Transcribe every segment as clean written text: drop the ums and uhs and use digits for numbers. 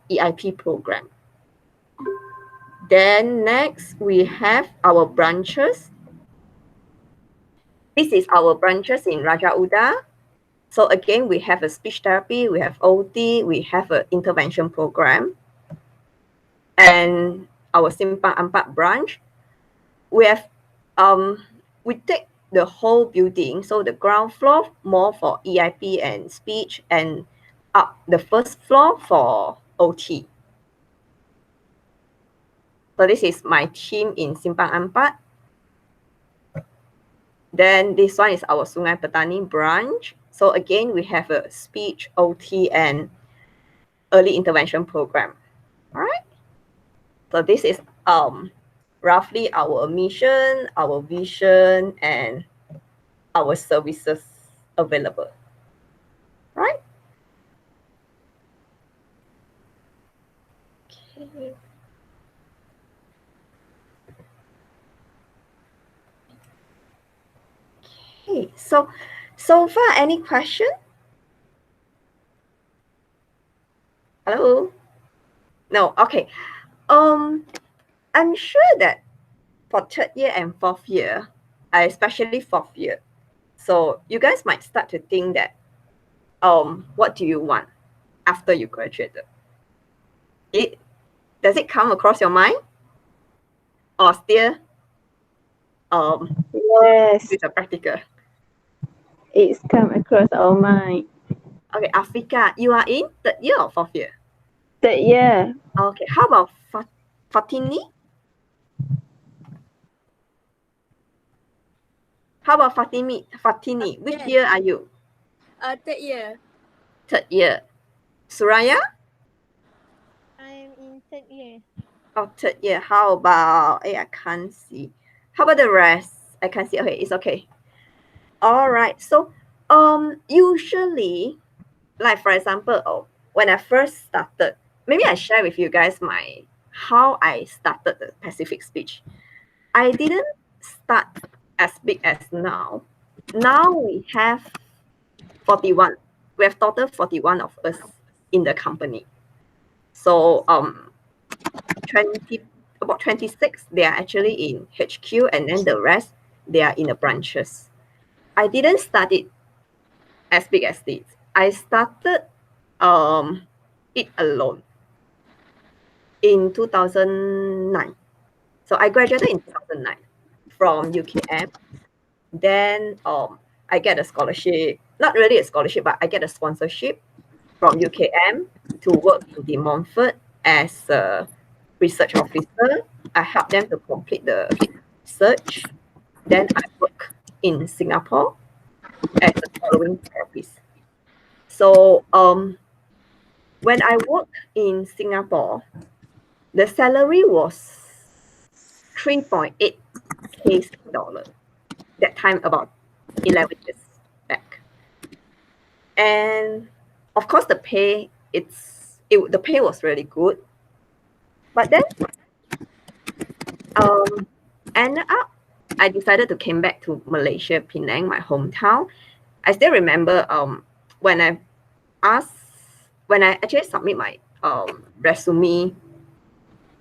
EIP program. Then next, we have our branches. This is our branches in Raja Uda. So again, we have a speech therapy, we have OT, we have an intervention program. And our Simpang Ampat branch, we have we take the whole building, so the ground floor more for EIP and speech, and up the first floor for OT. So this is my team in Simpang Ampat. Then this one is our Sungai Petani branch. So again, we have a speech, OT, and early intervention program. All right. So this is roughly our mission, our vision, and our services available. Right? Okay. Okay. So far, any question? Hello? No. Okay. I'm sure that for third year and fourth year, especially fourth year, so you guys might start to think that, what do you want after you graduated? Does it come across your mind, or still, Yes, with a practical? it's come across our mind. Okay, Africa, you are in third year or fourth year? Third year, Okay, how about Fatini? How about Fatini, which year are you? Third year. Third year. Suraya? I'm in third year. Oh, third year. How about, I can't see. How about the rest? I can see. Okay, it's okay. All right. So, usually, like for example, when I first started, maybe I share with you guys how I started the Pacific speech. I didn't start as big as now. Now we have 41. We have total 41 of us in the company. So about 26, they are actually in HQ, and then the rest, they are in the branches. I didn't start it as big as this. I started it alone in 2009. So I graduated in 2009 from UKM. Then I get a scholarship, not really a scholarship, but I get a sponsorship from UKM to work in De Montfort as a research officer. I help them to complete the research. Then I work in Singapore as a following therapist. So when I work in Singapore, the salary was 3.8K dollar. That time about 11 years back. And of course the pay the pay was really good. But then ended up I decided to came back to Malaysia, Penang, my hometown. I still remember when I actually submit my resume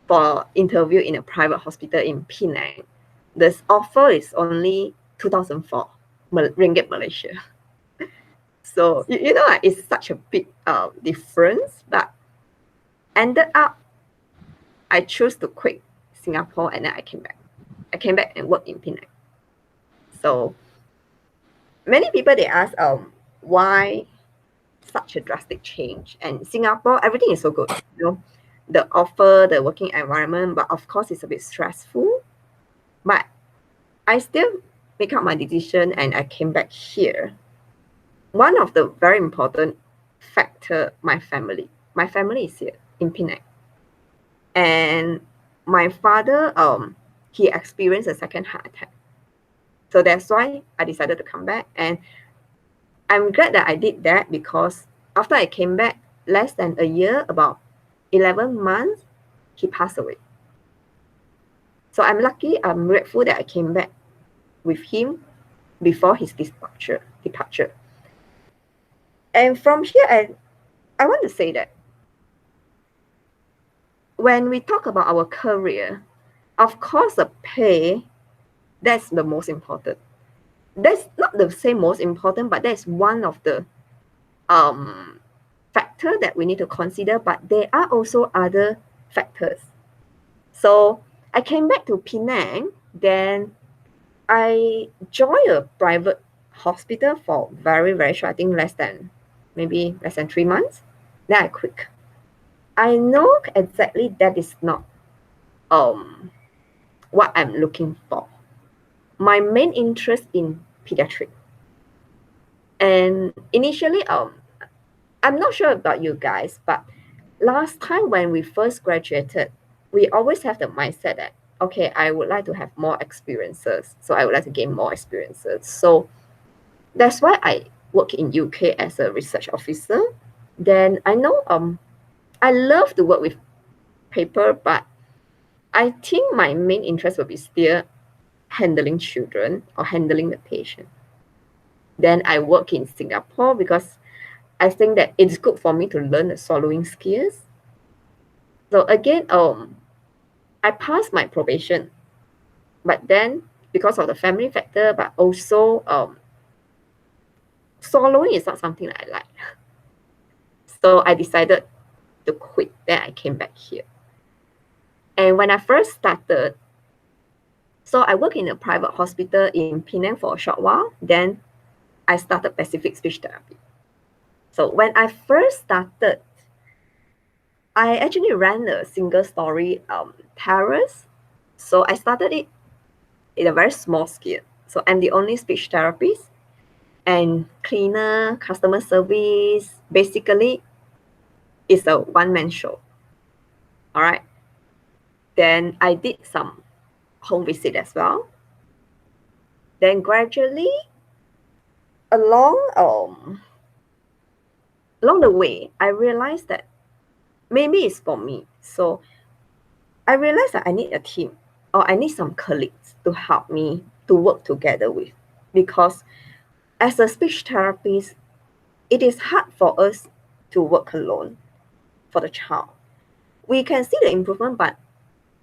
for interview in a private hospital in Penang, this offer is only 2004 ringgit Malaysia. So you know, it's such a big difference, but ended up I chose to quit Singapore, and then I came back. I came back and worked in Penang. So many people, they ask why such a drastic change. And Singapore, everything is so good, you know, the offer, the working environment, but of course it's a bit stressful. But I still make up my decision and I came back here. One of the very important factor, my family. My family is here in Penang. And my father, he experienced a second heart attack. So that's why I decided to come back. And I'm glad that I did that, because after I came back, less than a year, about 11 months, he passed away. So I'm lucky, I'm grateful that I came back with him before his departure. And from here, I want to say that when we talk about our career, of course, the pay, that's the most important. That's not the same most important, but that's one of the factor that we need to consider, but there are also other factors. So I came back to Penang, then I joined a private hospital for very, very short, I think maybe less than 3 months. Then I quit. I know exactly that is not what I'm looking for. My main interest in pediatric. And initially, I'm not sure about you guys, but last time when we first graduated, we always have the mindset that, okay, I would like to have more experiences. So I would like to gain more experiences. So that's why I work in UK as a research officer. Then I know I love to work with paper, but I think my main interest will be still handling children or handling the patient. Then I work in Singapore because I think that it's good for me to learn the swallowing skills. So again, I passed my probation, but then because of the family factor, but also swallowing is not something that I like. So I decided to quit. Then I came back here. And when I first started, so I work in a private hospital in Penang for a short while. Then I started Pacific Speech Therapy. So when I first started, I actually ran a single story terrace. So I started it in a very small scale. So I'm the only speech therapist and cleaner, customer service. Basically, it's a one-man show. All right. Then I did some home visit as well. Then gradually, along the way, I realized that maybe it's for me. So I realized that I need a team or I need some colleagues to help me to work together with. Because as a speech therapist, it is hard for us to work alone for the child. We can see the improvement, but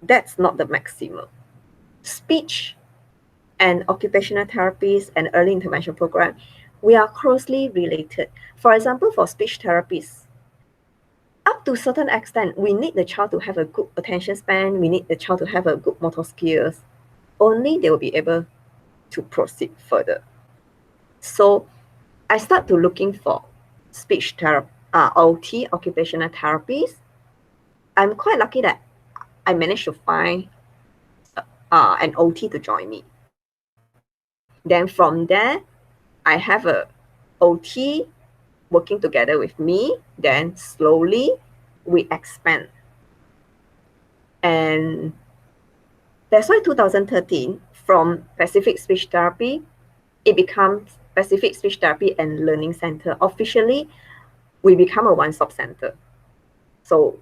that's not the maximum. Speech and occupational therapies and early intervention program, we are closely related. For example, for speech therapists, up to a certain extent, we need the child to have a good attention span, we need the child to have a good motor skills. Only they will be able to proceed further. So I start to looking for speech therapy, OT, occupational therapies. I'm quite lucky that I managed to find an OT to join me. Then from there, I have a OT working together with me. Then slowly we expand. And that's why 2013, from Pacific Speech Therapy, it becomes Pacific Speech Therapy and Learning Center. Officially, we become a one-stop center. So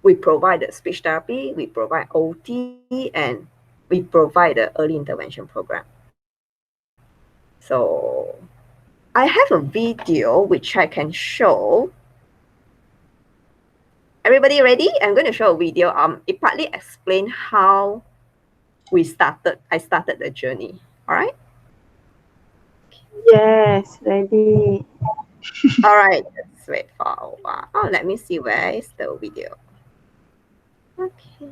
we provide the speech therapy, we provide OT, and we provide the early intervention program. So I have a video which I can show. Everybody ready? I'm going to show a video. It partly explains how I started the journey. All right? Yes, ready. All right, let's wait for a while. Oh, let me see where is the video. Okay.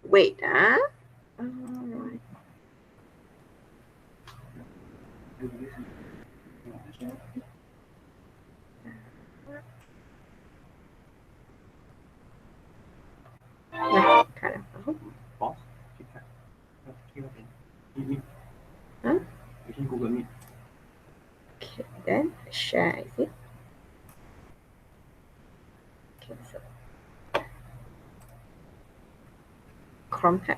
Wait, all right. Yeah, kind of. Boss, Huh? you can Google Meet. Okay, then share, is it? Okay, so Chrome tab.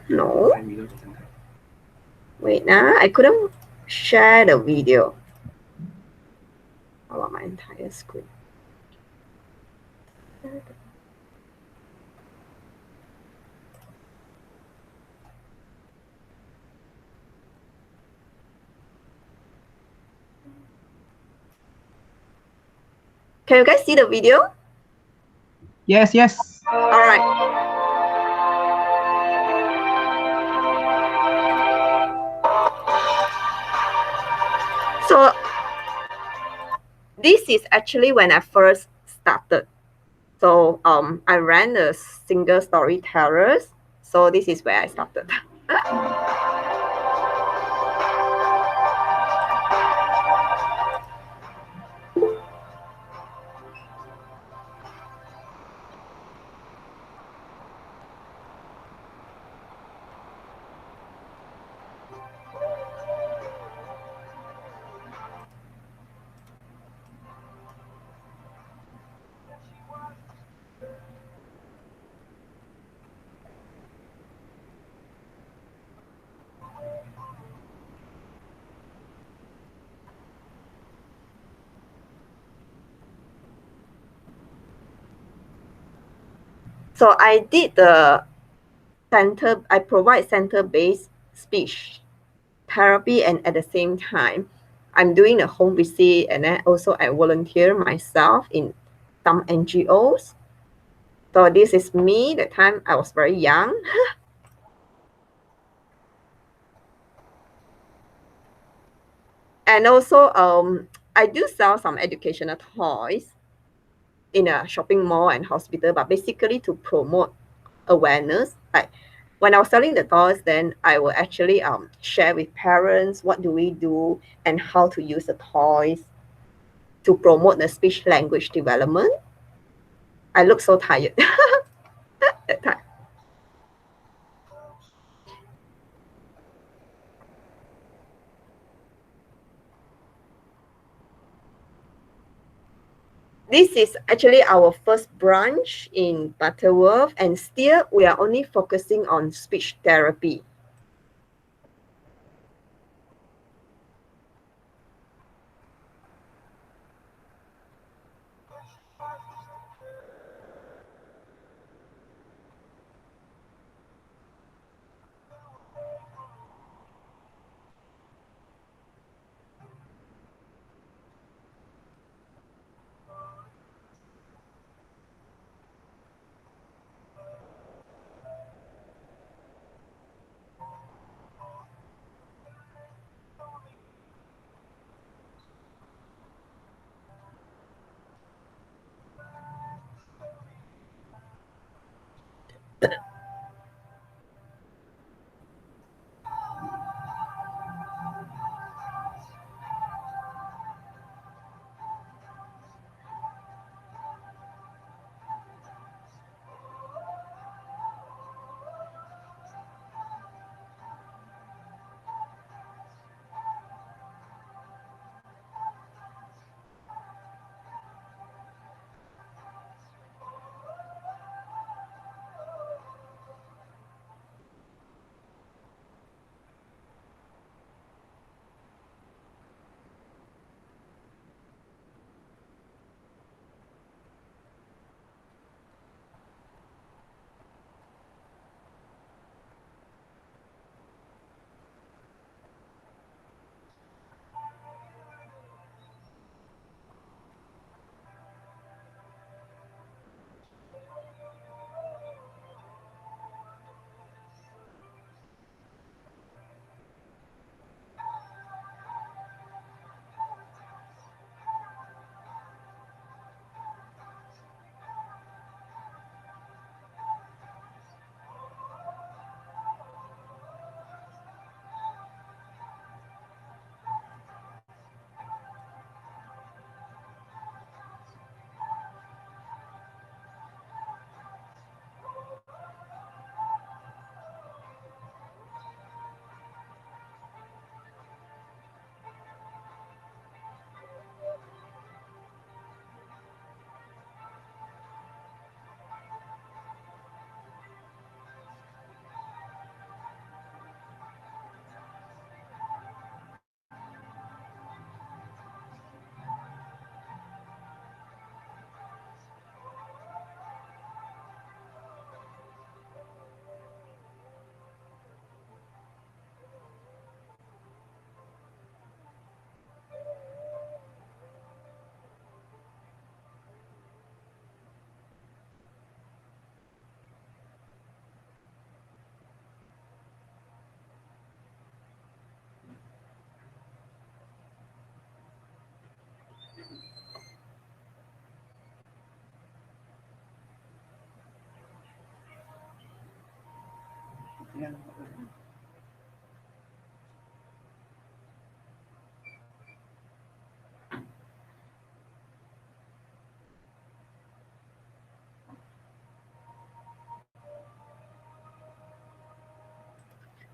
No. Wait, I couldn't share the video. About my entire screen. Can you guys see the video? Yes, yes. All right. So this is actually when I first started. So I ran a single story terrace. So this is where I started. So I did I provide center-based speech therapy, and at the same time, I'm doing a home visit, and then also I volunteer myself in some NGOs. So this is me, the time I was very young. And also, I do sell some educational toys in a shopping mall and hospital, but basically to promote awareness. Like when I was selling the toys, then I will actually share with parents what do we do and how to use the toys to promote the speech language development. I look so tired that time. This is actually our first branch in Butterworth, and still we are only focusing on speech therapy.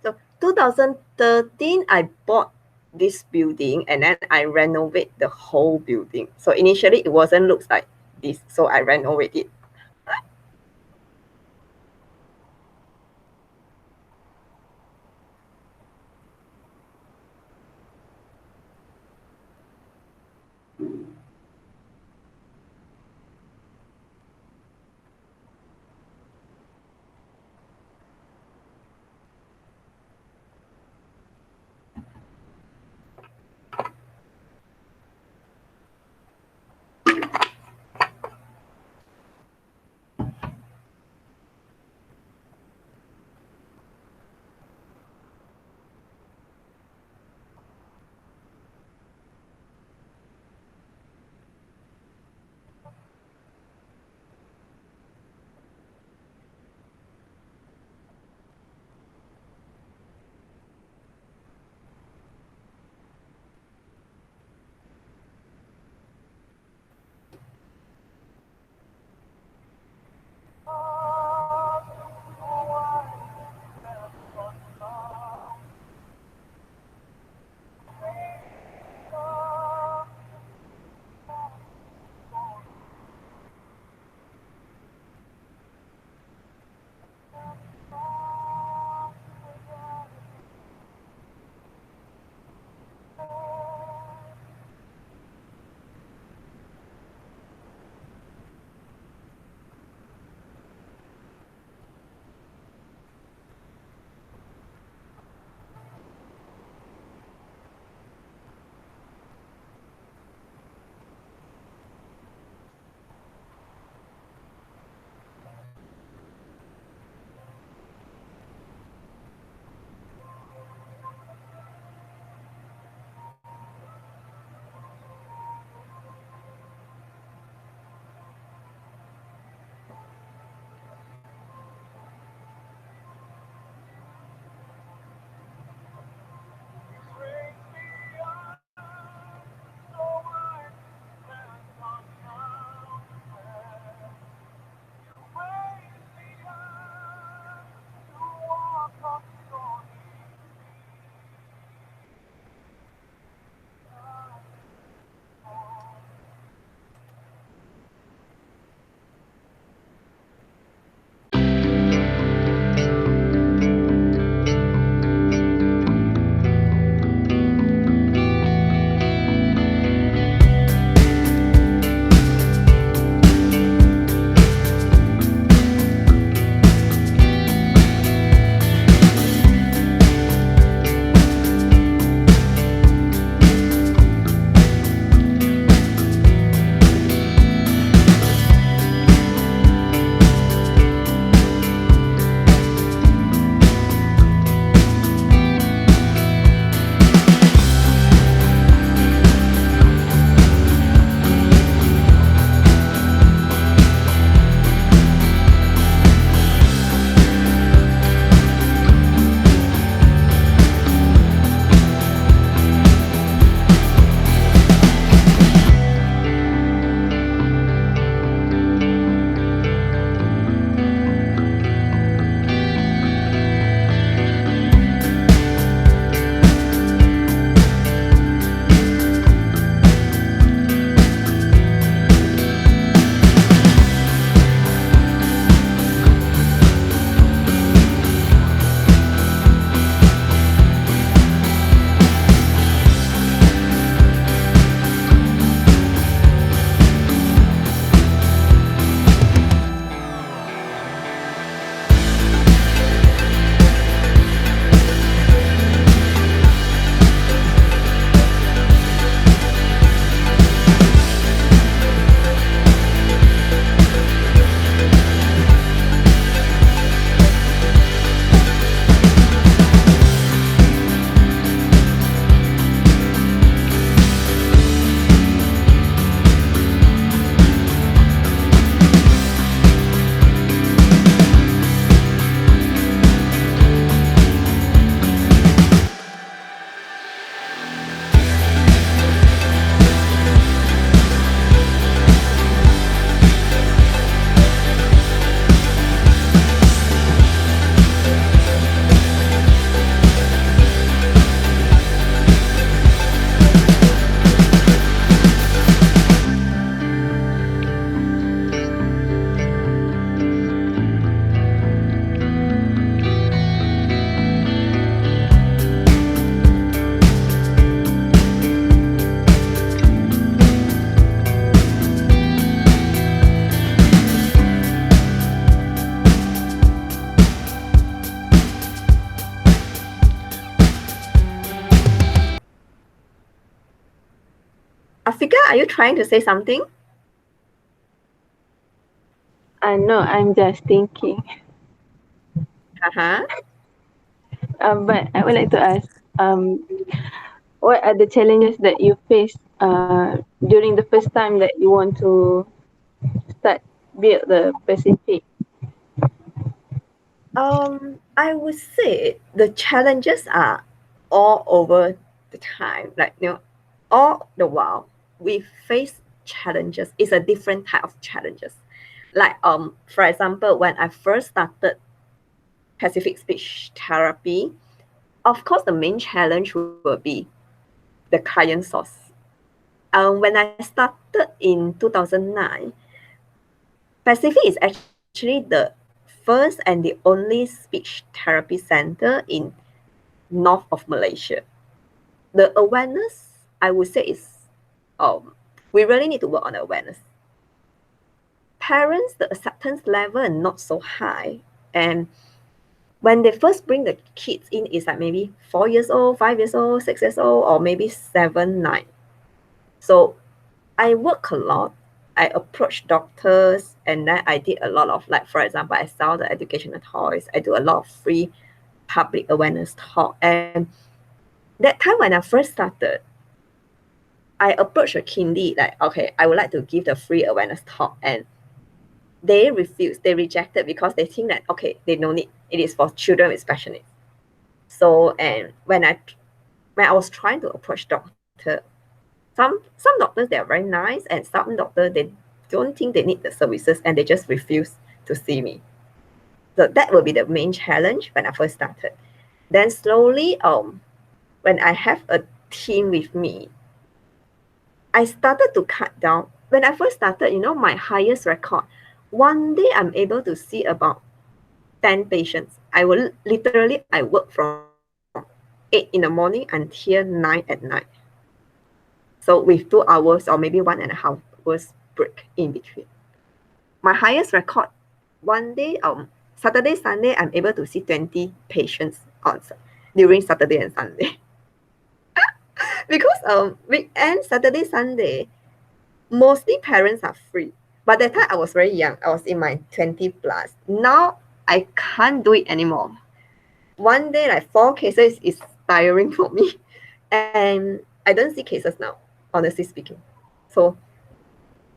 So 2013, I bought this building and then I renovate the whole building. So initially it wasn't looks like this, so I renovate it. Afika, are you trying to say something? No, I'm just thinking. Uh-huh. But I would like to ask, what are the challenges that you face during the first time that you want to start build the Pacific? I would say the challenges are all over the time. Like, all the while we face challenges. It's a different type of challenges. Like, for example, when I first started Pacific speech therapy, of course, the main challenge will be the client source. When I started in 2009, Pacific is actually the first and the only speech therapy center in north of Malaysia. The awareness, I would say, is we really need to work on the awareness. Parents, the acceptance level is not so high, and when they first bring the kids in, it's like maybe 4 years old, 5 years old, 6 years old, or maybe 7, 9. So I work a lot. I approach doctors, and then I did a lot of, like, for example, I sell the educational toys. I do a lot of free public awareness talk. And that time when I first started, I approached a kindy, like, okay, I would like to give the free awareness talk. And they refused, they rejected because they think that, okay, they don't need, it is for children with special needs. So, and when I was trying to approach doctor, some doctors, they are very nice, and some doctors, they don't think they need the services, and they just refuse to see me. So that will be the main challenge when I first started. Then slowly, when I have a team with me, I started to cut down. When I first started, my highest record, one day I'm able to see about 10 patients. I work from 8 in the morning until 9 at night. So with 2 hours or maybe 1.5 hours break in between. My highest record, one day, Saturday, Sunday, I'm able to see 20 patients during Saturday and Sunday. Because weekend, Saturday, Sunday, mostly parents are free. But that time I was very young. I was in my 20 plus. Now I can't do it anymore. One day, like 4 cases is tiring for me. And I don't see cases now, honestly speaking. So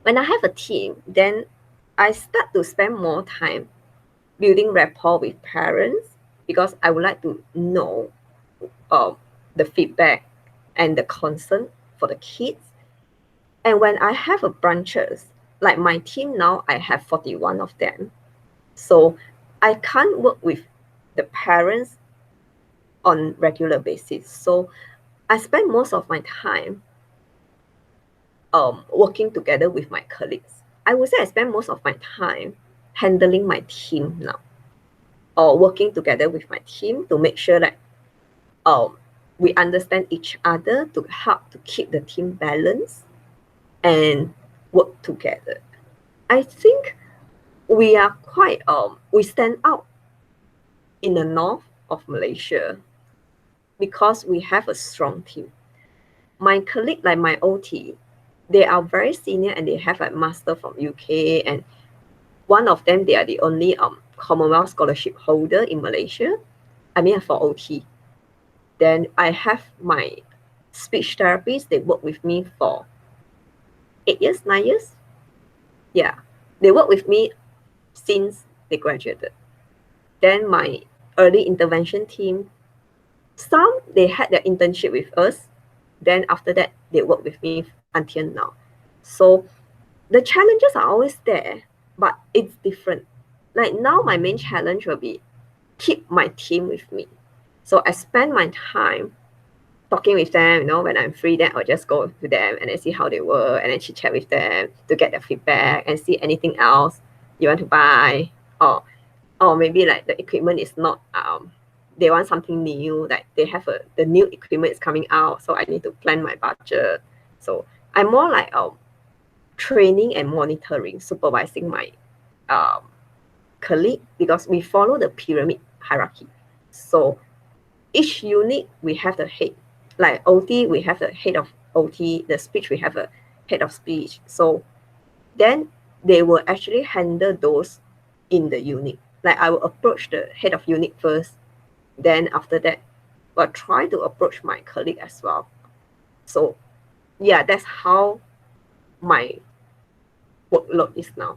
when I have a team, then I start to spend more time building rapport with parents, because I would like to know the feedback and the concern for the kids. And when I have a branches, like my team now, I have 41 of them. So I can't work with the parents on regular basis. So I spend most of my time working together with my colleagues. I would say I spend most of my time handling my team now, or working together with my team to make sure that we understand each other, to help to keep the team balanced and work together. I think we are quite we stand out in the north of Malaysia because we have a strong team. My colleague, like my OT, they are very senior and they have a master from UK, and one of them, they are the only Commonwealth scholarship holder in Malaysia. I mean, for OT. Then I have my speech therapists, they work with me for 8 years, 9 years. Yeah, they work with me since they graduated. Then my early intervention team, some they had their internship with us. Then after that, they work with me until now. So the challenges are always there, but it's different. Like now, my main challenge will be keep my team with me. So I spend my time talking with them, when I'm free, then I'll just go to them and then see how they work, and then chit chat with them to get their feedback and see anything else you want to buy, or maybe like the equipment is not they want something new, like they have the new equipment is coming out, so I need to plan my budget. So I'm more like training and monitoring, supervising my colleague, because we follow the pyramid hierarchy. So each unit we have the head, like OT we have the head of OT, the speech we have a head of speech. So then they will actually handle those in the unit. Like I will approach the head of unit first. Then after that, I'll try to approach my colleague as well. So yeah, that's how my workload is now.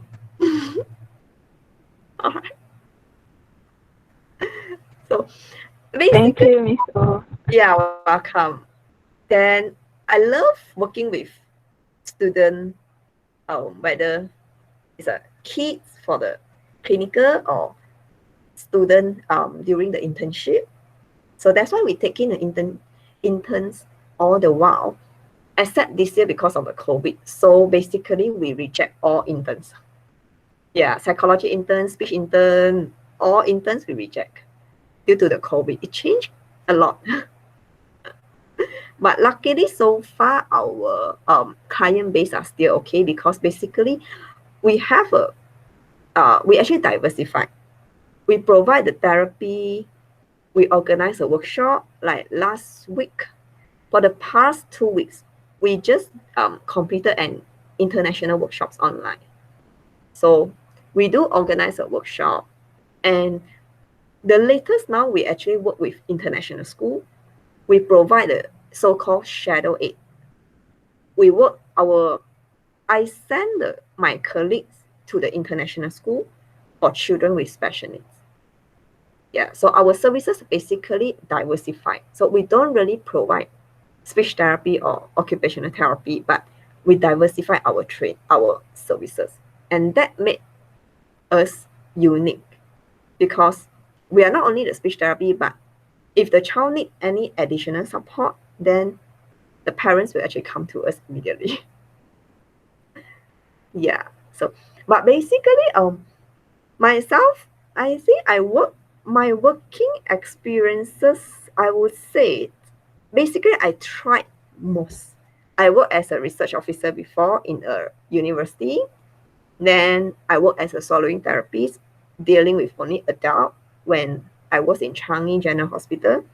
All right. So Thank basically, you, Ms. Oh. yeah, welcome. Then I love working with students, whether it's a kids for the clinical or student during the internship. So that's why we take in the interns all the while, except this year because of the COVID. So basically, we reject all interns. Yeah, psychology intern, speech intern, all interns we reject due to the COVID. It changed a lot. But luckily, so far, our client base are still okay because basically, we have we actually diversify. We provide the therapy. We organize a workshop like last week. For the past 2 weeks, we just completed an international workshops online. So we do organize a workshop, and the latest now we actually work with international school. We provide a so-called shadow aid. We work I send my colleagues to the international school for children with special needs. Yeah, so our services basically diversified. So we don't really provide speech therapy or occupational therapy, but we diversify our services. And that made us unique because we are not only the speech therapy, but if the child needs any additional support, then the parents will actually come to us immediately. Yeah. So, but basically, myself, I think my working experiences, I would say, basically, I tried most. I worked as a research officer before in a university. Then I worked as a swallowing therapist, dealing with only adult when I was in Changi General Hospital.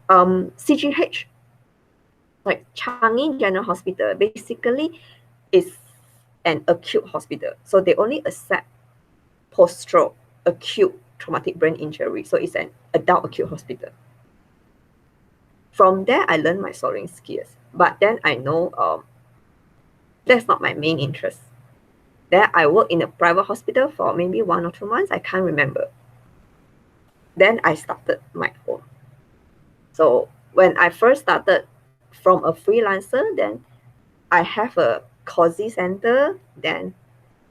CGH, like Changi General Hospital, basically is an acute hospital. So they only accept post-stroke, acute traumatic brain injury. So it's an adult acute hospital. From there, I learned my swallowing skills. But then I know that's not my main interest. Then I worked in a private hospital for maybe 1 or 2 months. I can't remember. Then I started my own. So when I first started from a freelancer, then I have a cozy center. Then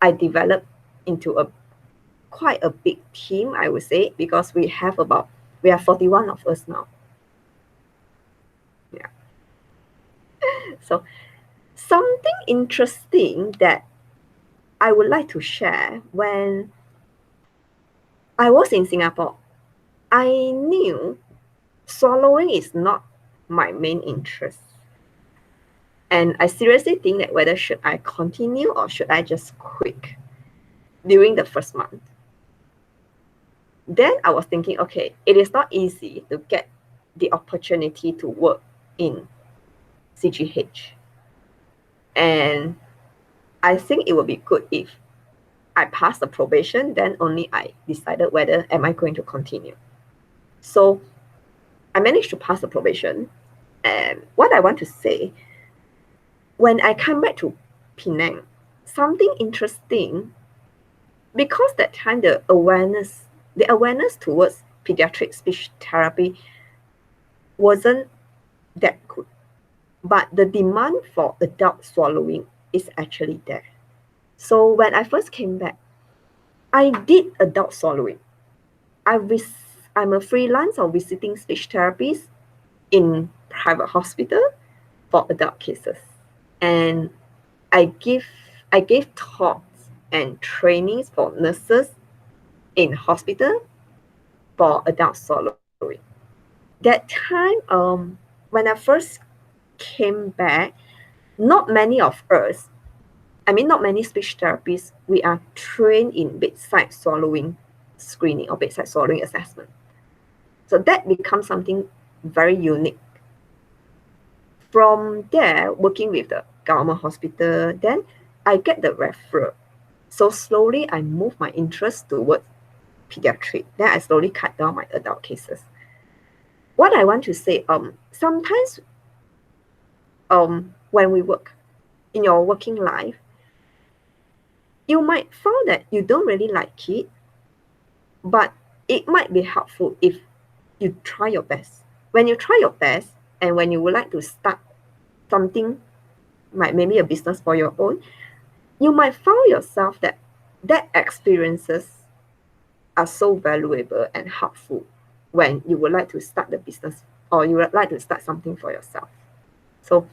I developed into a quite a big team, I would say, because we are 41 of us now. Yeah. So something interesting that I would like to share when I was in Singapore, I knew swallowing is not my main interest. And I seriously think that whether should I continue or should I just quit during the first month. Then I was thinking, okay, it is not easy to get the opportunity to work in CGH. And I think it would be good if I pass the probation, then only I decided whether am I going to continue. So I managed to pass the probation. And what I want to say, when I come back to Penang, something interesting, because that time the awareness towards pediatric speech therapy wasn't that good. But the demand for adult swallowing is actually there. So when I first came back, I did adult swallowing. I'm a freelance or visiting speech therapist in private hospital for adult cases. And I gave talks and trainings for nurses in hospital for adult swallowing. That time, when I first came back, not many speech therapists, we are trained in bedside swallowing screening or bedside swallowing assessment. So that becomes something very unique. From there, working with the government hospital. Then I get the referral. So slowly I move my interest towards pediatric. Then I slowly cut down my adult cases. What I want to say, sometimes when we work in your working life, you might find that you don't really like it, but it might be helpful if you try your best. When you try your best and when you would like to start something, like maybe a business for your own, you might find yourself that experiences are so valuable and helpful when you would like to start the business or you would like to start something for yourself. So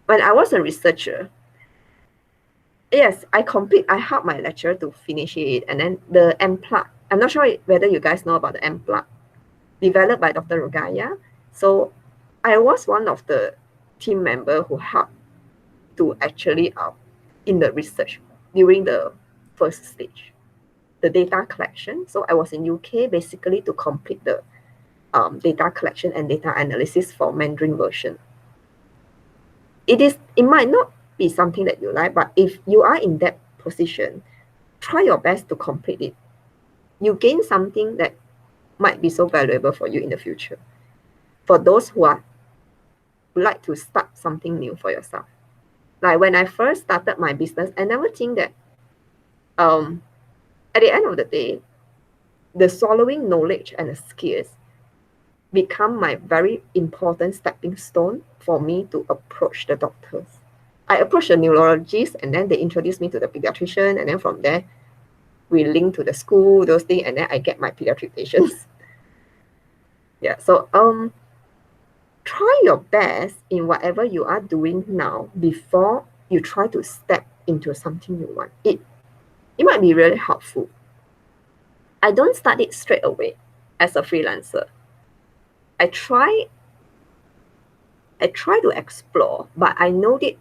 when I was a researcher, yes, I helped my lecturer to finish it, and then the M-plug, I'm not sure whether you guys know about the M-plug, developed by Dr. Rogaya. So I was one of the team member who helped to actually in the research during the first stage, the data collection. So I was in UK basically to complete the data collection and data analysis for Mandarin version. It might not be something that you like, but if you are in that position, try your best to complete it. You gain something that might be so valuable for you in the future. For those who would like to start something new for yourself. Like when I first started my business, I never think that at the end of the day, the swallowing knowledge and the skills become my very important stepping stone for me to approach the doctors. I approached a neurologist and then they introduced me to the pediatrician, and then from there, we link to the school, those things, and then I get my pediatric patients. Yeah, so try your best in whatever you are doing now before you try to step into something you want. It might be really helpful. I don't start it straight away as a freelancer. I try to explore, but I know it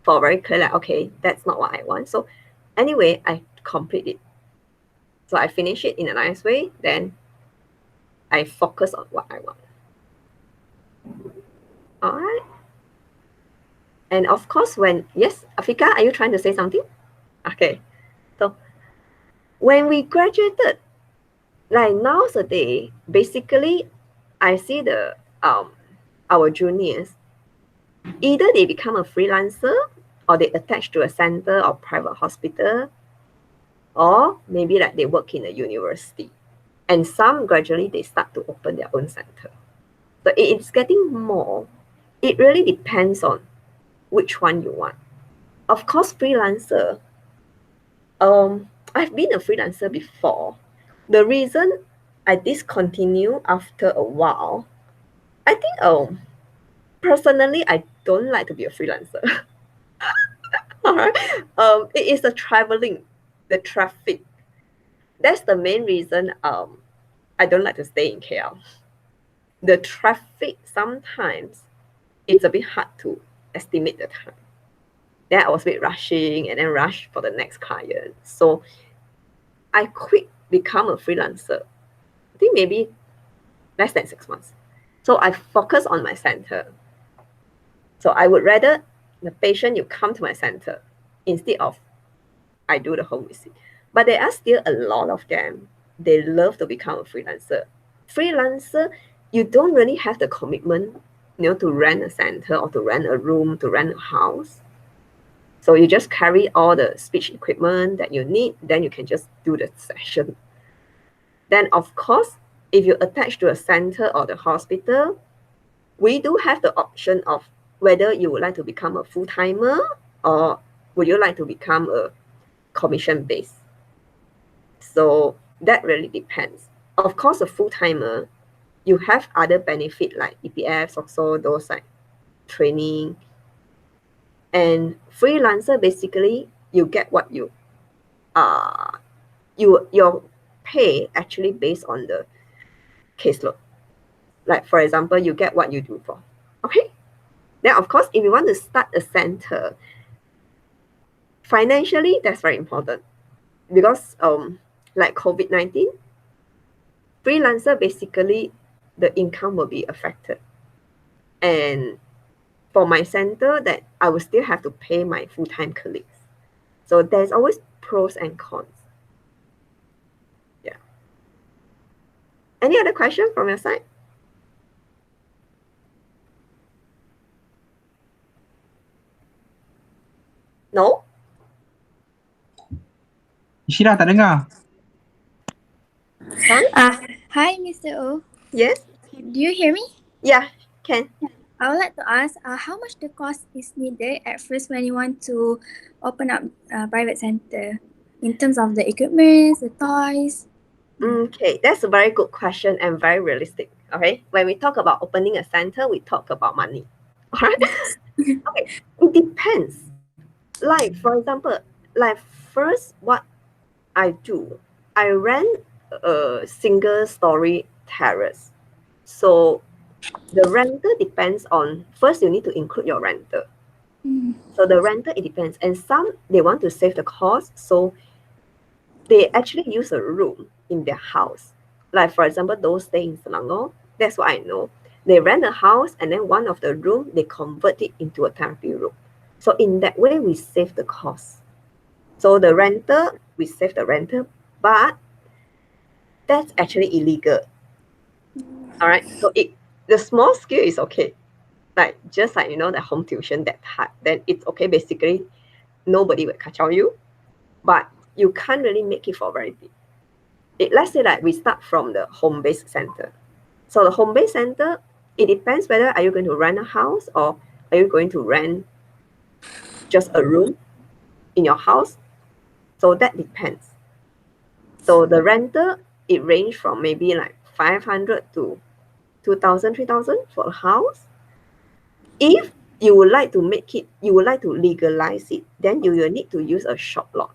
for very clear, like, okay, that's not what I want. So anyway, I complete it. So I finish it in a nice way, then I focus on what I want. All right. And of course, yes, Afika, are you trying to say something? Okay. So when we graduated, like nowadays, basically, I see our juniors, either they become a freelancer or they attach to a center or private hospital, or maybe like they work in a university. And some gradually they start to open their own center. So it's getting more. It really depends on which one you want. Of course, freelancer, I've been a freelancer before. The reason I discontinue after a while, I think personally I don't like to be a freelancer. Alright. It is the traveling, the traffic. That's the main reason I don't like to stay in KL. The traffic sometimes it's a bit hard to estimate the time. Then I was a bit rushing and then rush for the next client. So I quit, become a freelancer. I think maybe less than 6 months. So I focus on my center. So I would rather the patient you come to my center instead of I do the home visit. But there are still a lot of them. They love to become a freelancer. Freelancer, you don't really have the commitment, to rent a center or to rent a room, to rent a house. So you just carry all the speech equipment that you need, then you can just do the session. Then of course, if you attach to a center or the hospital, we do have the option of whether you would like to become a full-timer or would you like to become a commission-based. So that really depends. Of course, a full-timer, you have other benefit like EPFs, also those like training. And freelancer, basically, you get what your pay actually based on the caseload. Like for example, you get what you do for. Okay. Then of course, if you want to start a center, financially that's very important because like COVID-19, freelancer basically the income will be affected. And for my center that I will still have to pay my full-time colleagues. So there's always pros and cons. Yeah. Any other question from your side? No? Ishira tak dengar. Sorry? Hi, Mr. O. Yes? Do you hear me? Yeah, can. I would like to ask how much the cost is needed at first when you want to open up a private center in terms of the equipment, the toys. Okay, that's a very good question and very realistic. Okay, when we talk about opening a center, we talk about money. All right. Okay, it depends. Like for example, like first, what I do, I rent a single story terrace. So the rental depends on first you need to include your rental. So the rental it depends, and some they want to save the cost, so they actually use a room in their house. Like for example, those stay in Selangor, that's what I know. They rent a house and then one of the room they convert it into a therapy room. So in that way we save the cost. So the rental, we save the rental, but that's actually illegal. All right. So the small scale is okay. Like just like the home tuition that hard, then it's okay. Basically, nobody will catch on you, but you can't really make it for very big. Let's say that we start from the home-based center. So the home-based center, it depends whether are you going to rent a house or are you going to rent just a room in your house. So that depends. So the rental, it range from maybe like 500 to 2,000, 3,000 for a house. If you would like to make it, you would like to legalize it, then you will need to use a shop lot.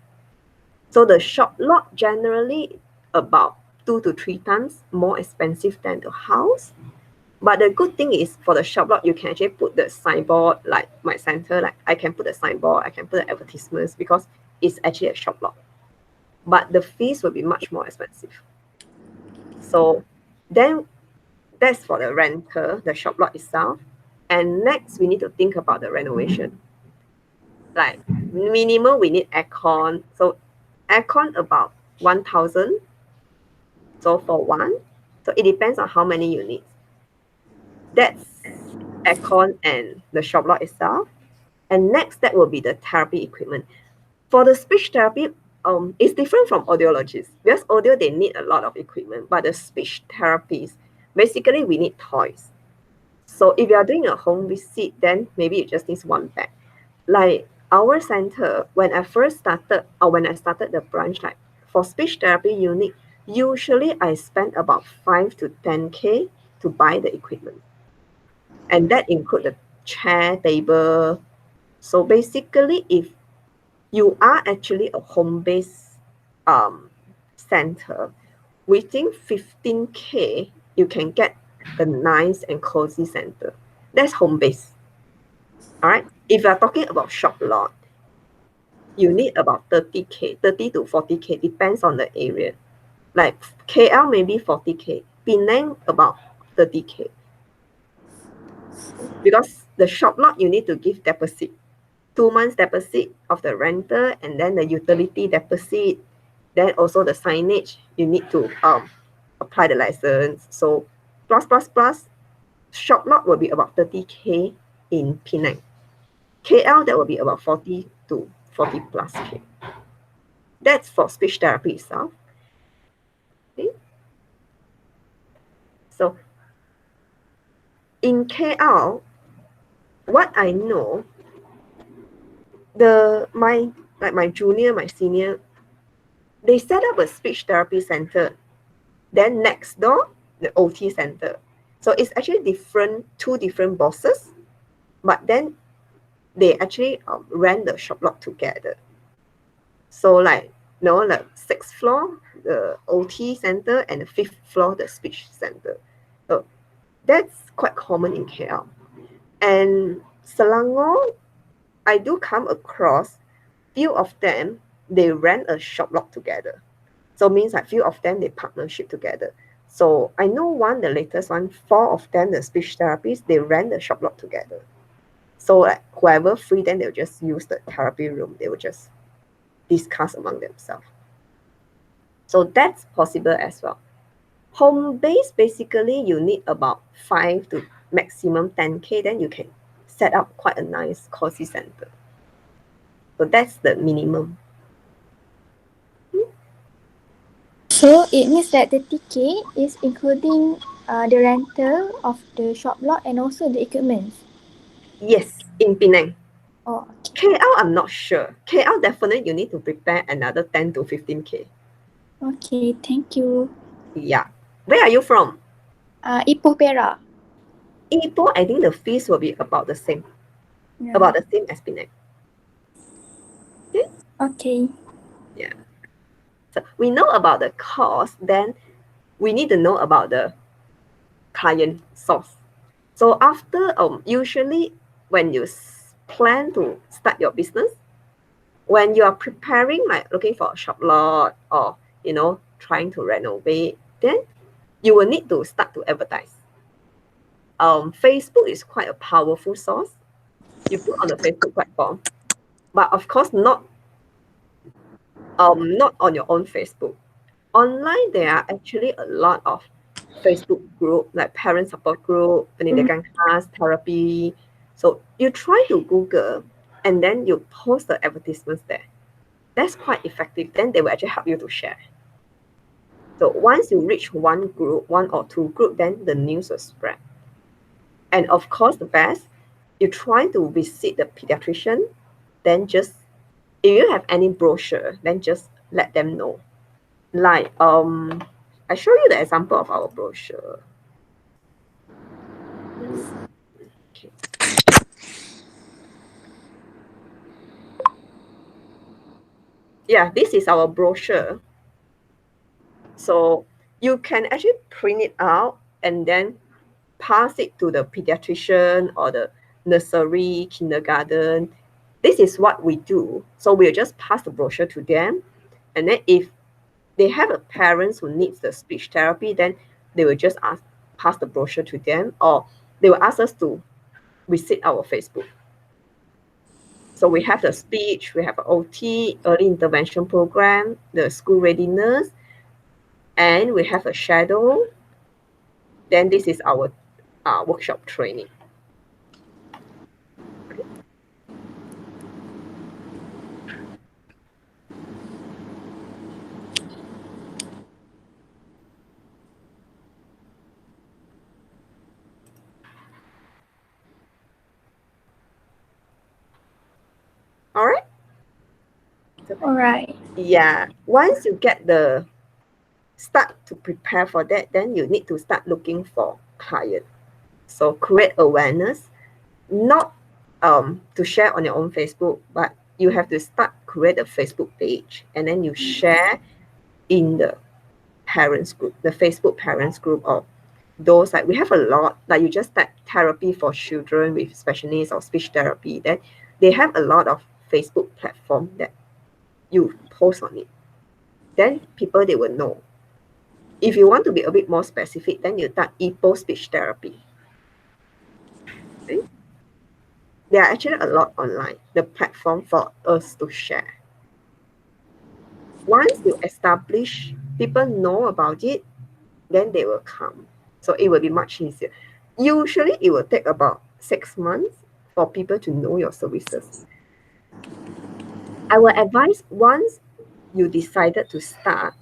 So the shop lot generally about 2 to 3 times more expensive than the house. But the good thing is for the shop lot, you can actually put the signboard like my center, like I can put the signboard, I can put the advertisements because it's actually a shop lot. But the fees will be much more expensive. So then that's for the rental, the shop lot itself. And next we need to think about the renovation. Like minimum we need aircon. So aircon about 1,000. So for one, so it depends on how many units. That's aircon and the shop lot itself. And next, that will be the therapy equipment. For the speech therapy, it's different from audiologists because audio they need a lot of equipment, but the speech therapies, basically we need toys. So if you are doing a home visit, then maybe you just need one bag. Like our center, when I first started, or when I started the branch, like for speech therapy unit, usually I spend about 5 to 10K to buy the equipment. And that include the chair, table. So basically, if you are actually a home-based center, within 15K, you can get the nice and cozy center. That's home-based. All right. If you're talking about shop lot, you need about 30K, 30 to 40K, depends on the area. Like KL, maybe 40K. Penang, about 30K. Because the shop lot, you need to give deposit. 2 months deposit of the rental and then the utility deposit. Then also the signage, you need to apply the license. So plus, shop lot will be about 30K in Penang. KL, that will be about 40 to 40 plus K. That's for speech therapy itself. Okay. So in KL, what I know, my junior, my senior, they set up a speech therapy center. Then next door, the OT center. So it's actually two different bosses, but then they actually rent the shop lot together. So like, the 6th floor, the OT center, and the 5th floor, the speech center. So that's quite common in KL. And Selangor, I do come across few of them, they rent a shop lot together. So means like few of them, they partnership together. So I know the latest one, 4 of them, the speech therapists, they rent the shop lot together. So like whoever free, then they'll just use the therapy room. They will just discuss among themselves. So that's possible as well. Home base, basically you need about 5 to maximum 10K, then you can set up quite a nice cozy center. So that's the minimum. So it means that the ticket is including the rental of the shop lot and also the equipment. Yes, in Penang. Oh, okay. KL, I'm not sure. KL, definitely you need to prepare another 10 to 15K. Okay, thank you. Yeah. Where are you from? Ipoh Perak. Ipoh, I think the fees will be about the same. Yeah. About the same as Penang. Okay? Okay. Yeah. So we know about the cost, then we need to know about the client source. So after usually when you plan to start your business, when you are preparing like looking for a shop lot or trying to renovate, then you will need to start to advertise. Facebook is quite a powerful source. You put on the Facebook platform, but of course not on your own Facebook. Online, there are actually a lot of Facebook group like parent support group, pendidikan class, therapy. So you try to Google and then you post the advertisements there. That's quite effective. Then they will actually help you to share. So once you reach one group, one or two group, then the news will spread. And of course, the best, you try to visit the pediatrician, then just if you have any brochure, then just let them know. Like I show you the example of our brochure. Okay. Yeah, this is our brochure. So you can actually print it out and then pass it to the pediatrician or the nursery, kindergarten. This is what we do. So we'll just pass the brochure to them. And then if they have a parents who needs the speech therapy, then they will just pass the brochure to them, or they will ask us to visit our Facebook. So we have the speech, we have OT, early intervention program, the school readiness, and we have a shadow. Then this is our workshop training. All right. All right. Yeah. Once you get the start to prepare for that, then you need to start looking for client. So create awareness, not to share on your own Facebook, but you have to start create a Facebook page and then you share in the parents group, the Facebook parents group, or those like we have a lot, like you just type therapy for children with special needs or speech therapy, then they have a lot of Facebook platform that you post on it. Then people they will know. If you want to be a bit more specific, then you type Ipoh speech therapy. Okay? There are actually a lot online, the platform for us to share. Once you establish, people know about it, then they will come. So it will be much easier. Usually it will take about 6 months for people to know your services. I will advise once you decided to start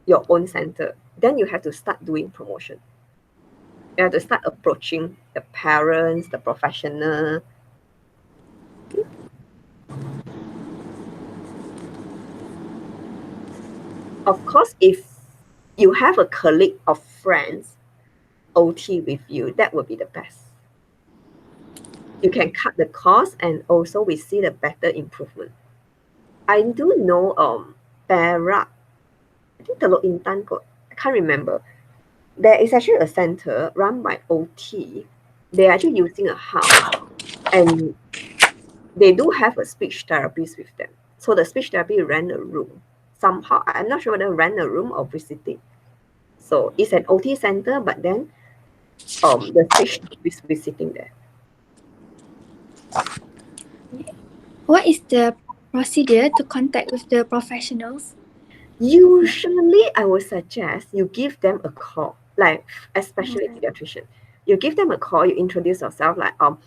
your own center, then you have to start doing promotion. You have to start approaching the parents, the professional. Of course, if you have a colleague of friends OT with you, that would be the best. You can cut the cost and also we see the better improvement. I do know Perak, I think Telok Intan got, I can't remember. There is actually a center run by OT. They're actually using a house and they do have a speech therapist with them. So the speech therapy rent a room. Somehow, I'm not sure whether rent a room or visiting. So it's an OT center, but then the speech therapist visiting there. What is the procedure to contact with the professionals? Usually, I would suggest you give them a call, like especially pediatrician. You give them a call, you introduce yourself, like I'm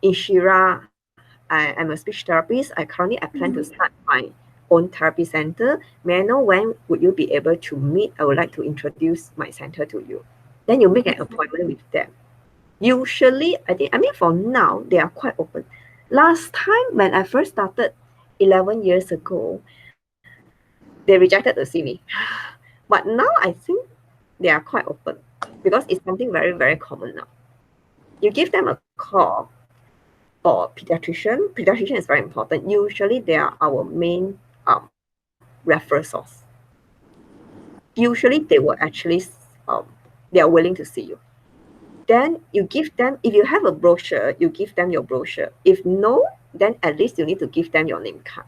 Inshira. I'm a speech therapist. I plan to start my own therapy center. May I know when would you be able to meet? I would like to introduce my center to you. Then you make an appointment with them. Usually, I mean, for now, they are quite open. Last time when I first started 11 years ago, they rejected to see me. But now I think they are quite open because it's something very, very common now. You give them a call or pediatrician. Pediatrician is very important. Usually they are our main referral source. Usually they will actually they are willing to see you. Then you give them, if you have a brochure, you give them your brochure. If no, then at least you need to give them your name card.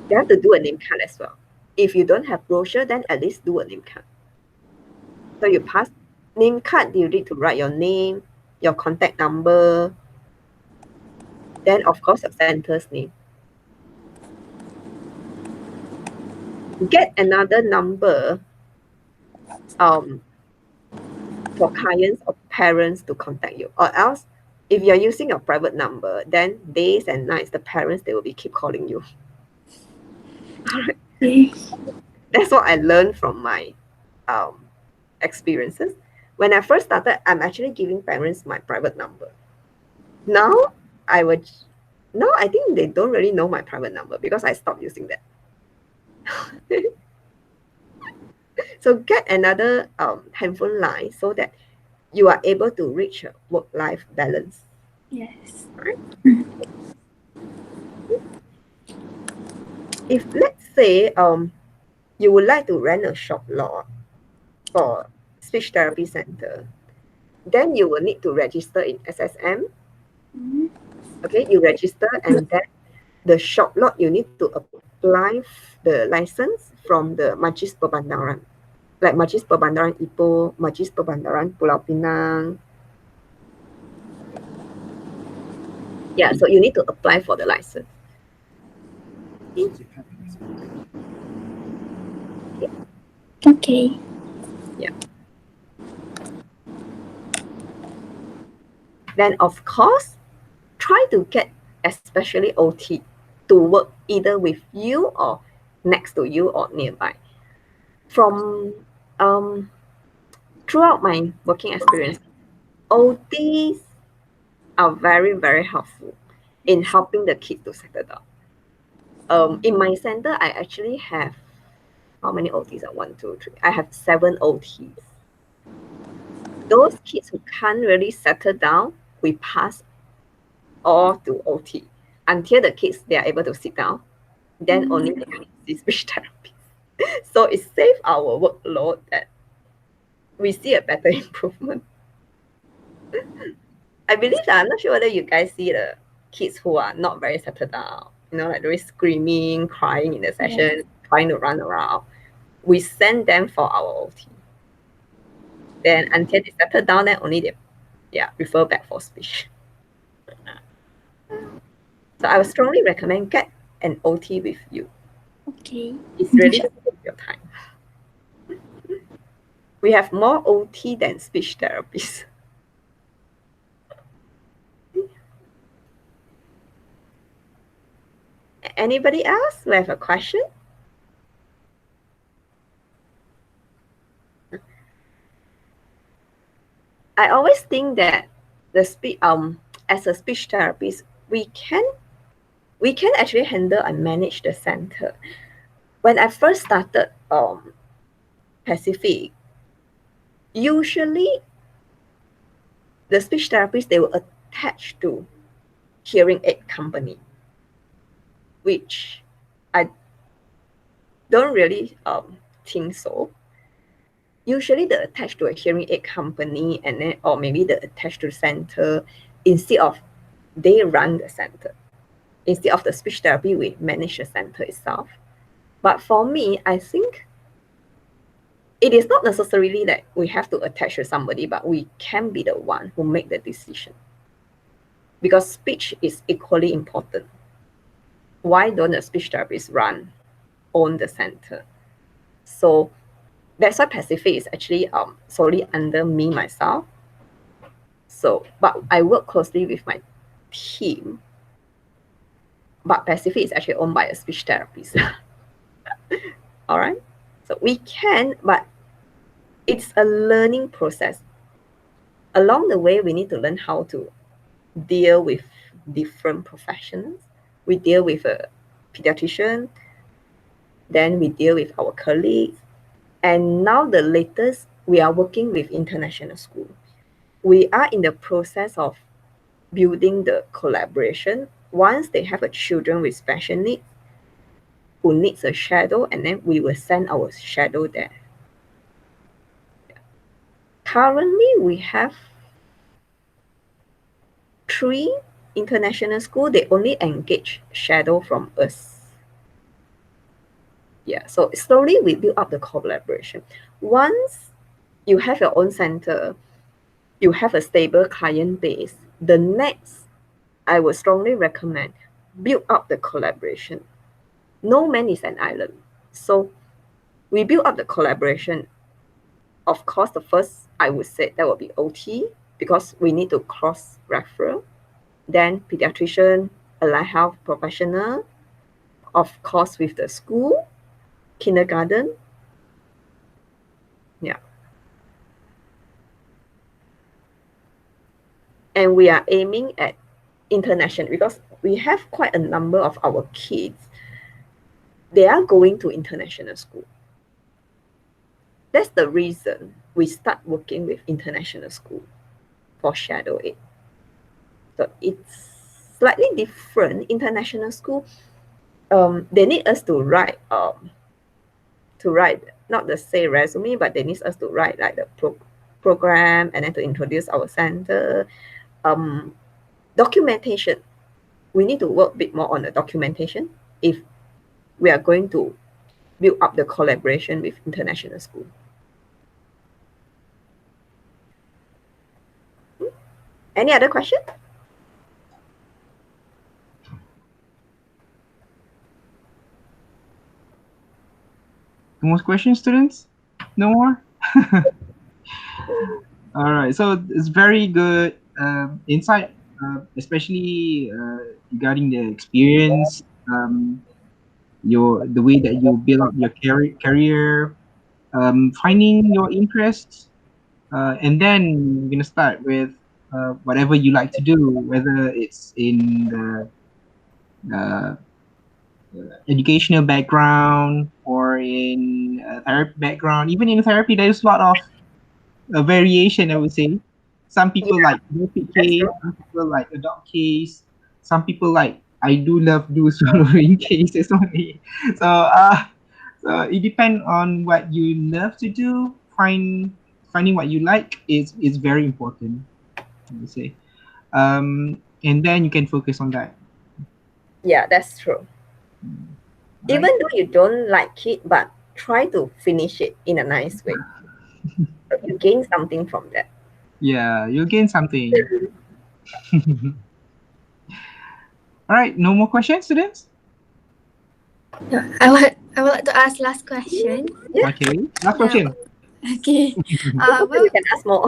They have to do a name card as well. If you don't have brochure, then at least do a name card. So you pass name card, you need to write your name, your contact number, then of course your center's name. Get another number for clients or parents to contact you, or else if you're using your private number, then days and nights the parents they will be keep calling you. All right. Okay. That's what I learned from my experiences. When I first started, I'm actually giving parents my private number. Now I would now I think they don't really know my private number because I stopped using that. So get another handphone line so that you are able to reach a work-life balance. Yes. Right? If let's say you would like to rent a shop lot for speech therapy center, then you will need to register in SSM. Okay, you register and then the shop lot you need to apply the license from the Majlis Perbandaran, like Majlis Perbandaran Ipoh, Majlis Perbandaran Pulau Pinang. Yeah, so you need to apply for the license. Okay. Yeah. Then of course, try to get especially OT to work either with you or next to you or nearby. From throughout my working experience, OTs are very, very helpful in helping the kids to settle down. In my center, I actually have how many OTs? One, two, three. I have 7 OTs. Those kids who can't really settle down, we pass all to OT until the kids they are able to sit down. Then only they can see speech therapy. So it saves our workload that we see a better improvement. I believe that I'm not sure whether you guys see the kids who are not very settled down, like they're screaming, crying in the session, trying to run around. We send them for our OT. Then until they settle down, then only they refer back for speech. So I would strongly recommend get an OT with you. Okay. It's really worth your time. We have more OT than speech therapists. Anybody else who have a question? I always think that as a speech therapist, we can actually handle and manage the center. When I first started Pacific, usually the speech therapists they were attached to hearing aid company, which I don't really think so. Usually they're attached to a hearing aid company and then or maybe they're attached to the center instead of they run the center. Instead of the speech therapy, we manage the center itself. But for me, I think it is not necessarily that we have to attach to somebody, but we can be the one who make the decision. because speech is equally important. Why don't a speech therapist own the center? So that's why Pacific is actually solely under me myself. So, but I work closely with my team. But Pacific is actually owned by a speech therapist. All right. So we can, but it's a learning process. Along the way, we need to learn how to deal with different professions. We deal with a pediatrician, then we deal with our colleagues, and now the latest, we are working with international school. We are in the process of building the collaboration. Once they have a children with special needs who needs a shadow, and then we will send our shadow there. Currently, we have 3 international schools. They only engage shadow from us. Yeah, so slowly we build up the collaboration. Once you have your own center, you have a stable client base, the next, I would strongly recommend build up the collaboration. No man is an island. So we build up the collaboration. Of course, the first I would say that would be OT because we need to cross referral. Then pediatrician, allied health professional, of course with the school, kindergarten. Yeah. And we are aiming at international because we have quite a number of our kids. They are going to international school. That's the reason we start working with international school for Shadow Aid. So it's slightly different. International school, they need us to write not the say resume, but they need us to write like the program and then to introduce our center. Documentation. We need to work a bit more on the documentation if we are going to build up the collaboration with international school. Any other question? No more questions, students? No more? All right, so it's very good insight, especially regarding the experience, the way that you build up your career, finding your interests, and then you're gonna start with whatever you like to do, whether it's in the educational background or in therapy background. Even in therapy, there's a lot of variation, I would say. Some people Yeah, like rapid that's case, true. some people like adult case, some people like I do love do swallowing cases only. So so it depends on what you love to do. Finding what you like is very important, I would say. And then you can focus on that. Yeah, that's true. Right? Even though you don't like it, but try to finish it in a nice way. You gain something from that. Yeah, you'll gain something. All right, no more questions, students? I would like to ask last question. Yeah, Okay, last Yeah. question. Okay. hopefully you can ask more.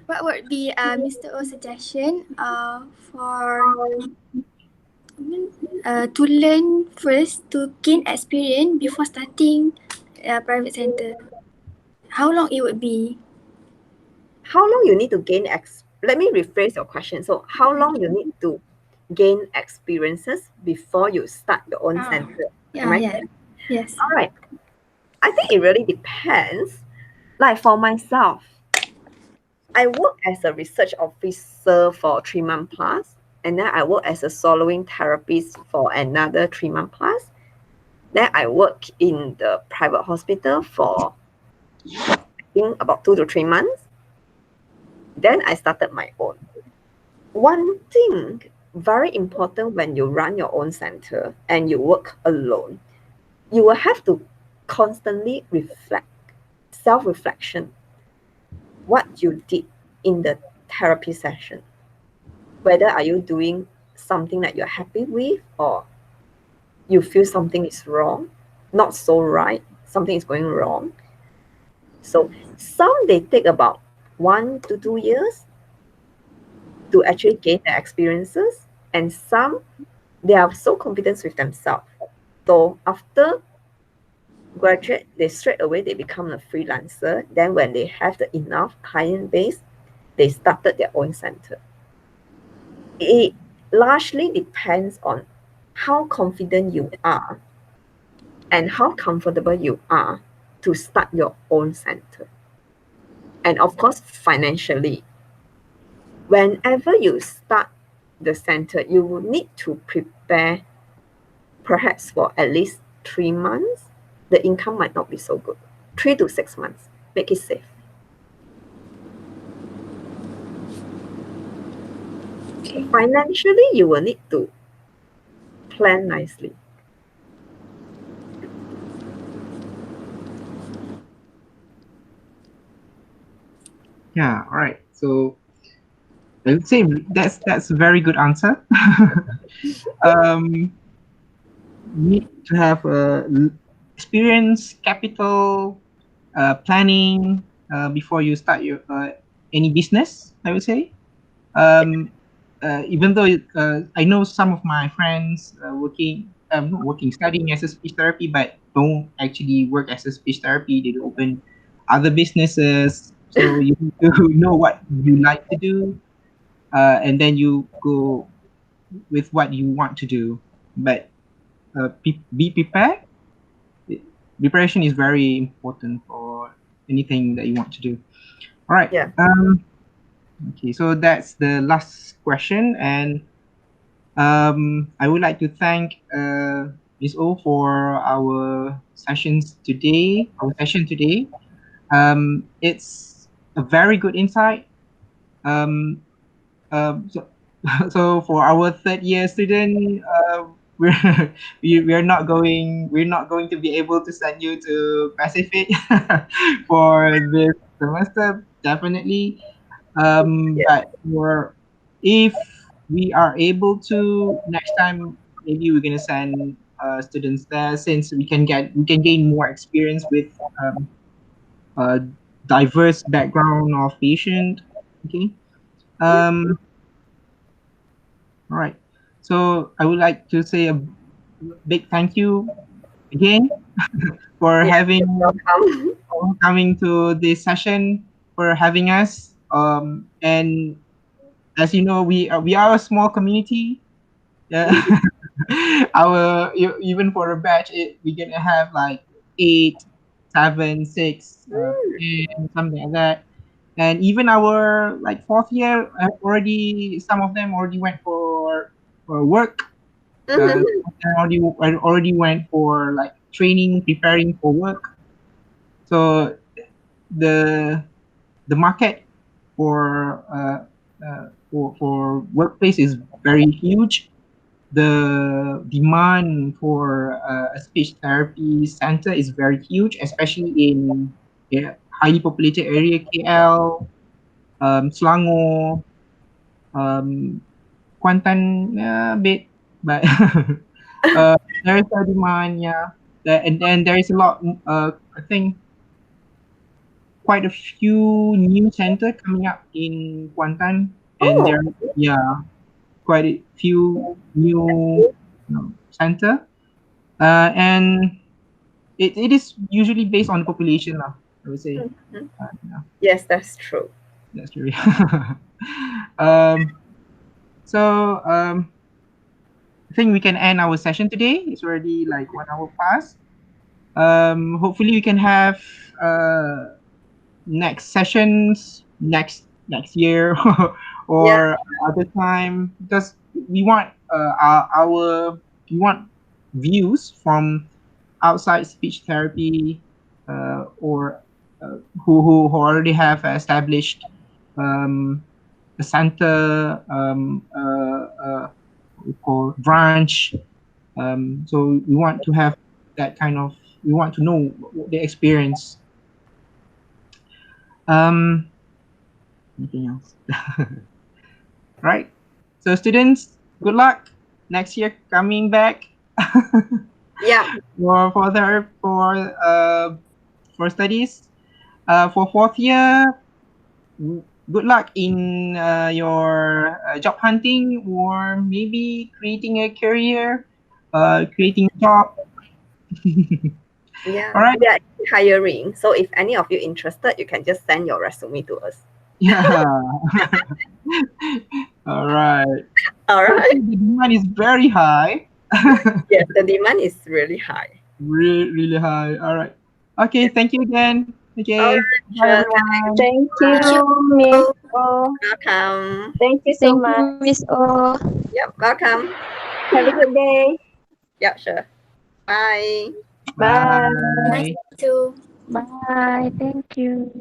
What would be Mr. O's suggestion for to learn first to gain experience before starting a private center? How long it would be? How long you need to gain let me rephrase your question. So how long you need to gain experiences before you start your own center? Am Yeah, I yeah. correct? Yes. All right. I think it really depends. Like for myself, I work as a research officer for 3 months plus, and then I work as a soloing therapist for another 3 months plus. Then I work in the private hospital for I think about 2 to 3 months. Then I started my own. One thing very important when you run your own center and you work alone, you will have to constantly reflect, self-reflection, what you did in the therapy session. whether are you doing something that you're happy with, or you feel something is wrong, not so right, something is going wrong. So some they take about 1 to 2 years to actually gain their experiences, and some they are so confident with themselves. So after graduate, they straight away they become a freelancer. Then when they have the enough client base, they started their own center. It largely depends on how confident you are and how comfortable you are to start your own center. And of course, financially, whenever you start the center, you will need to prepare perhaps for at least 3 months. The income might not be so good. 3 to 6 months. Make it safe. Okay. Financially, you will need to plan nicely. Yeah, all right. So I would say that's a very good answer. um, you need to have experience, capital, planning before you start your any business. I would say. Um, Even though I know some of my friends working, not working, studying as a speech therapy, but don't actually work as a speech therapy. They open other businesses. So you need to know what you like to do, and then you go with what you want to do. But be prepared. Preparation is very important for anything that you want to do. All right. Yeah. Okay. So that's the last question, and I would like to thank Ms. O for our session today. It's a very good insight. Um, so, so for our third year student, we're we're not going to be able to send you to Pacific for this semester, definitely. Yeah. But if we are able to next time, maybe we're gonna send students there since we can gain more experience with um, a diverse background of patient. Okay. Um. All right. So I would like to say a big thank you again for Yeah. having You're welcome. for coming to this session, for having us. And as you know, we are a small community. Yeah. Even for a batch, we're gonna have like 8, 7, 6, 10, something like that. And even our like fourth year, already some of them already went for work. Mhm. Some of them already went for like training, preparing for work. So the the market for for workplace is very huge. The demand for a speech therapy center is very huge, especially in highly populated area KL, Selangor, um, Kuantan, a bit, but there is a demand, yeah. And then there is a lot. I think quite a few new center coming up in Kuantan, and Oh, there, yeah, quite a few new center. And it is usually based on the population lah, I would say. mhm. Yeah, Yes, that's true. that's true. um, so I think we can end our session today. It's already like 1 hour past. Hopefully we can have next sessions next year Yeah. or other time because we want we want views from outside speech therapy or who already have established um, a center what we call branch. So we want to have that kind of we want to know what the experience. Um, Anything else? Right. So students, good luck next year coming back. Yeah. For studies. For fourth year, good luck in your job hunting, or maybe creating a career, creating a job. Yeah. All right. We are hiring. So if any of you interested, you can just send your resume to us. Yeah. All right. All I right. think the demand is very high. Yes, the demand is really high. Really, really high. All right. Okay. Thank you again. All Okay. right, Bye, sure. everyone. Thank Thank you. you, Miss O. Welcome. Thank you so Thank much. you, Miss O. Yep, welcome. Have a good day. Yeah, sure. Bye. Bye. Nice Bye. to. Bye. Thank you.